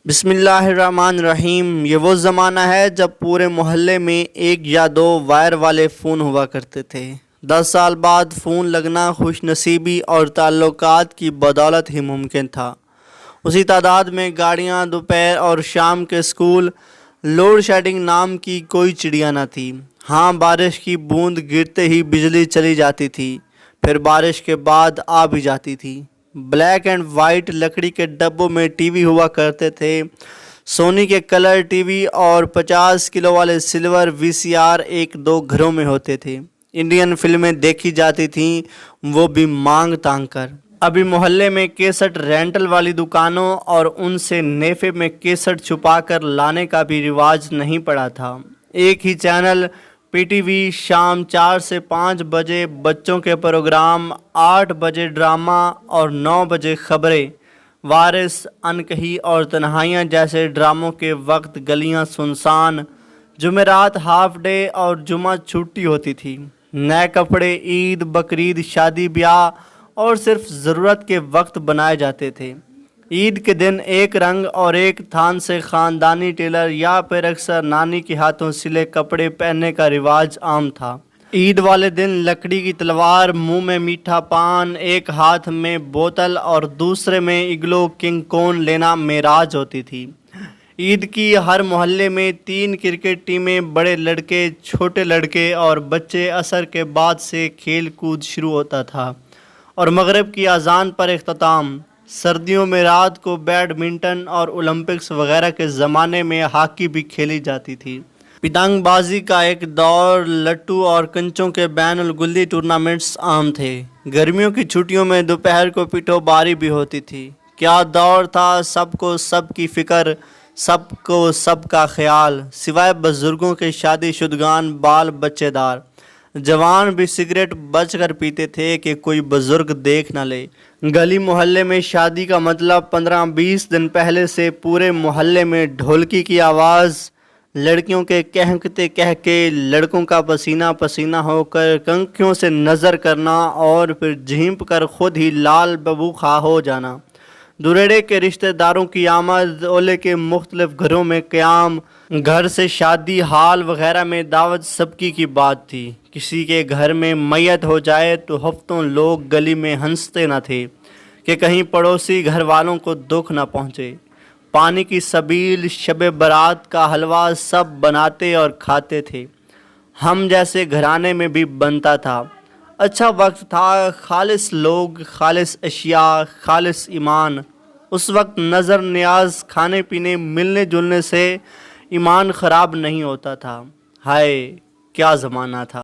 بسم اللہ الرحمن الرحیم۔ یہ وہ زمانہ ہے جب پورے محلے میں ایک یا دو وائر والے فون ہوا کرتے تھے۔ 10 سال بعد فون لگنا خوش نصیبی اور تعلقات کی بدولت ہی ممکن تھا۔ اسی تعداد میں گاڑیاں، دوپہر اور شام کے اسکول، لوڈ شیڈنگ نام کی کوئی چڑیا نہ تھی۔ ہاں، بارش کی بوند گرتے ہی بجلی چلی جاتی تھی، پھر بارش کے بعد آ بھی جاتی تھی۔ بلیک اینڈ وائٹ لکڑی کے ڈبوں میں ٹی وی ہوا کرتے تھے۔ سونی کے کلر ٹی وی اور 50 کلو والے سلور VCR ایک دو گھروں میں ہوتے تھے۔ انڈین فلمیں دیکھی جاتی تھیں، وہ بھی مانگ تانگ کر۔ ابھی محلے میں کیسٹ رینٹل والی دکانوں اور ان سے نیفے میں کیسٹ چھپا کر لانے کا بھی رواج نہیں پڑا تھا۔ ایک ہی چینل PTV، شام 4 سے 5 بجے بچوں کے پروگرام، 8 بجے ڈرامہ اور 9 بجے خبریں۔ وارث، انکہی اور تنہائیاں جیسے ڈراموں کے وقت گلیاں سنسان۔ جمعرات ہاف ڈے اور جمعہ چھٹی ہوتی تھی۔ نئے کپڑے عید، بقرعید، شادی بیاہ اور صرف ضرورت کے وقت بنائے جاتے تھے۔ عید کے دن ایک رنگ اور ایک تھان سے خاندانی ٹیلر یا پھر اکثر نانی کے ہاتھوں سلے کپڑے پہننے کا رواج عام تھا۔ عید والے دن لکڑی کی تلوار، منہ میں میٹھا پان، ایک ہاتھ میں بوتل اور دوسرے میں اگلو کنگ کون لینا معراج ہوتی تھی۔ عید کی ہر محلے میں 3 کرکٹ ٹیمیں، بڑے لڑکے، چھوٹے لڑکے اور بچے۔ عصر کے بعد سے کھیل کود شروع ہوتا تھا اور مغرب کی اذان پر اختتام۔ سردیوں میں رات کو بیڈمنٹن اور اولمپکس وغیرہ کے زمانے میں ہاکی بھی کھیلی جاتی تھی۔ پتنگ بازی کا ایک دور، لٹو اور کنچوں کے بین الگلی ٹورنامنٹس عام تھے۔ گرمیوں کی چھٹیوں میں دوپہر کو پٹھو باری بھی ہوتی تھی۔ کیا دور تھا، سب کو سب کی فکر، سب کو سب کا خیال، سوائے بزرگوں کے شادی شدگان بال بچے دار۔ جوان بھی سگریٹ بچ کر پیتے تھے کہ کوئی بزرگ دیکھ نہ لے۔ گلی محلے میں شادی کا مطلب 15-20 دن پہلے سے پورے محلے میں ڈھولکی کی آواز، لڑکیوں کے کہکتے کہہ کے، لڑکوں کا پسینہ پسینہ ہو کر کنکھیوں سے نظر کرنا اور پھر جھینپ کر خود ہی لال ببو خواہ ہو جانا۔ دریڑے کے رشتہ داروں کی آمد، اولے کے مختلف گھروں میں قیام، گھر سے شادی ہال وغیرہ میں دعوت سبکی کی بات تھی۔ کسی کے گھر میں میت ہو جائے تو ہفتوں لوگ گلی میں ہنستے نہ تھے کہ کہیں پڑوسی گھر والوں کو دکھ نہ پہنچے۔ پانی کی سبیل، شب برات کا حلوہ سب بناتے اور کھاتے تھے۔ ہم جیسے گھرانے میں بھی بنتا تھا۔ اچھا وقت تھا، خالص لوگ، خالص اشیاء، خالص ایمان۔ اس وقت نظر نیاز، کھانے پینے، ملنے جلنے سے ایمان خراب نہیں ہوتا تھا۔ ہائے کیا زمانہ تھا۔